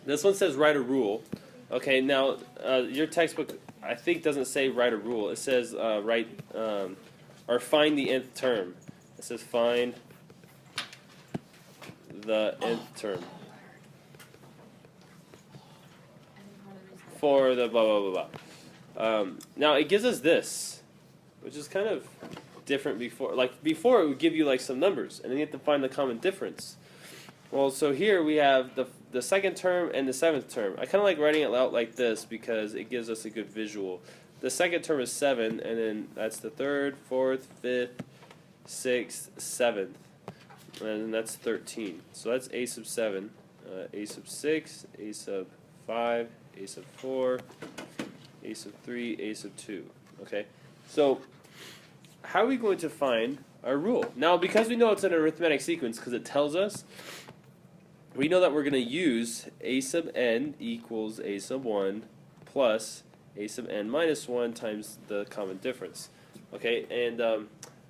This one says write a rule. Okay, now your textbook I think doesn't say write a rule. It says write or find the nth term. It says find the nth term for the blah blah blah blah. Now it gives us this, which is kind of different before. Like before, it would give you like some numbers, and then you have to find the common difference. Well, so here we have the second term and the seventh term. I kind of like writing it out like this because it gives us a good visual. The second term is 7, and then that's the third, fourth, fifth, sixth, seventh, and then that's 13. So that's a sub 7, a sub 6, a sub 5, a sub 4, a sub 3, a sub 2. Okay, so how are we going to find our rule? Now, because we know it's an arithmetic sequence, because it tells us, we know that we're going to use a sub n equals a sub 1 plus a sub n minus 1 times the common difference. Okay, and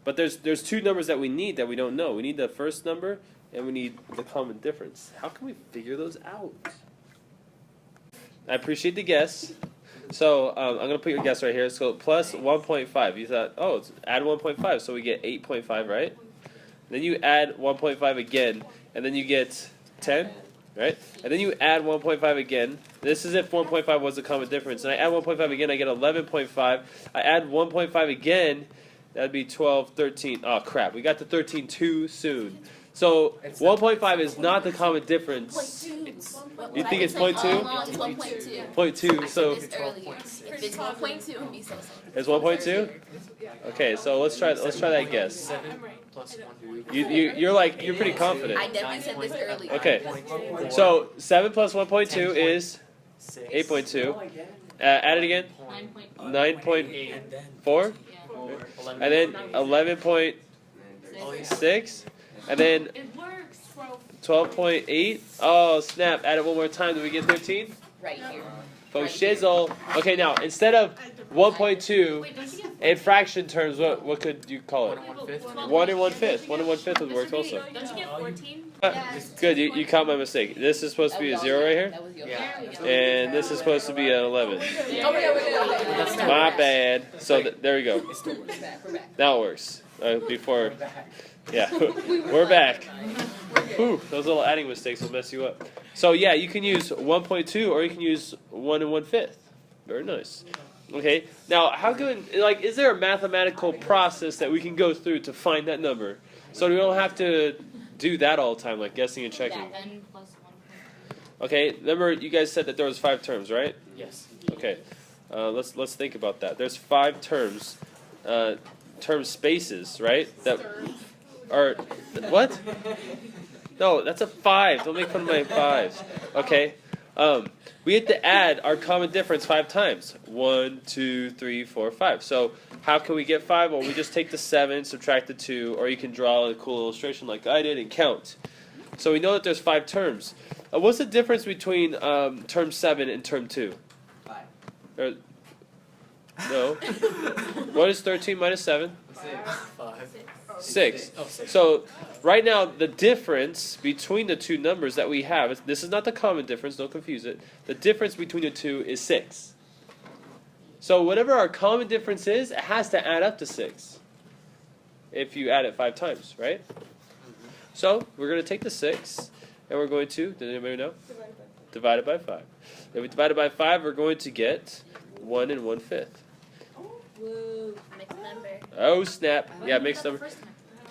but there's two numbers that we need that we don't know. We need the first number and we need the common difference. How can we figure those out? I appreciate the guess. So I'm going to put your guess right here. So plus 1.5. You thought, oh, it's add 1.5, so we get 8.5, right? Then you add 1.5 again, and then you get 10, right? And then you add 1.5 again. This is if 1.5 was the common difference. And I add 1.5 again, I get 11.5. I add 1.5 again, that'd be 12, 13. Oh, crap. We got to 13 too soon. So 1.5 is not the common difference. You think it's 0.2? It's 1.2. 0.2. So If it's 1.2, it'll be so. it's 1.2? Okay, so let's try that guess. You're pretty confident. I definitely said this earlier. Okay, so 7 plus 1.2 is 8.2. Add it again. 9.4. And then 11.6. And then 12.8. Oh, snap. Add it one more time. Do we get 13? Right here. Oh, shizzle. Okay, now, instead of 1.2 in fraction terms, what could you call it? 1 and 1/5. 1 and 1/5 would work also. Don't you get 14? Good, you caught my mistake. This is supposed to be a 0 right here. That was yours. And this is supposed to be an 11. My bad. So there we go. We're back. Now it works. Before, yeah, we're back. Whew, those little adding mistakes will mess you up. So yeah, you can use 1.2 or you can use 1 and 1/5. Very nice. Okay, now how can, like, is there a mathematical process that we can go through to find that number? So we don't have to do that all the time, like guessing and checking. N plus 1. Okay, remember you guys said that there was 5 terms, right? Yes. Okay, let's think about that. There's 5 terms, term spaces, right? That are what? No, that's a 5. Don't make fun of my 5s. Okay, we have to add our common difference 5 times. 1, 2, 3, 4, 5. So how can we get 5? Well, we just take the 7, subtract the 2, or you can draw a cool illustration like I did and count. So we know that there's 5 terms. What's the difference between term 7 and term 2? 5. No. What is 13 minus 7? 6. 6. So right now, the difference between the two numbers that we have, this is not the common difference, don't confuse it. The difference between the two is 6. So whatever our common difference is, it has to add up to 6 if you add it 5 times, right? So we're going to take the 6 and we're going to, did anybody know? Divide it by 5. If we divide it by 5, we're going to get 1 and 1/5. Woo. Mixed number. Oh, snap. Yeah, mixed number.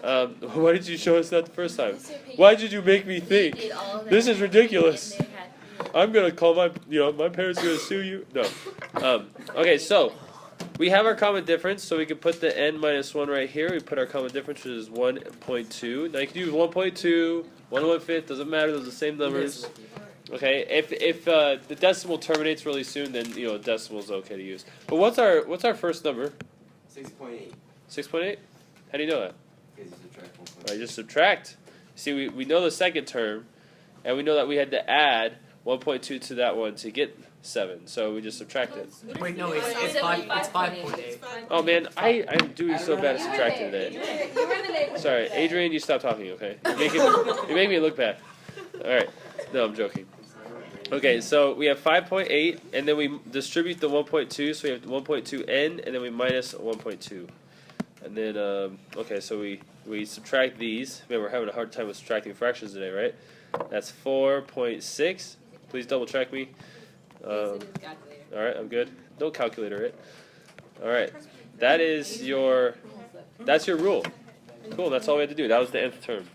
Why did you show us that the first time? Why did you make me think? This is ridiculous. I'm gonna call my parents are gonna sue you. No. Okay, so we have our common difference, so we can put the n minus 1 right here. We put our common difference, which is 1.2. Now you can use 1.2, 1 and 1/5. Doesn't matter. Those are the same numbers. Okay. If the decimal terminates really soon, then decimal is okay to use. But what's our first number? 6.8. 6.8. How do you know that? Because you subtract 1.8. Right, just subtract. See, we know the second term, and we know that we had to add 1.2 to that one to get 7. So we just subtract it. Wait, no, it's 5.8. Oh man, I'm doing so bad at subtracting today. Sorry, Adrian, you stop talking, okay? You're making me look bad. All right, no, I'm joking. Okay, so we have 5.8, and then we distribute the 1.2, so we have 1.2n, and then we minus 1.2. And then, okay, so we subtract these. Man, we're having a hard time with subtracting fractions today, right? That's 4.6. Please double check me. Alright, I'm good. No calculator, it. Alright, that's your rule. Cool, that's all we had to do. That was the nth term.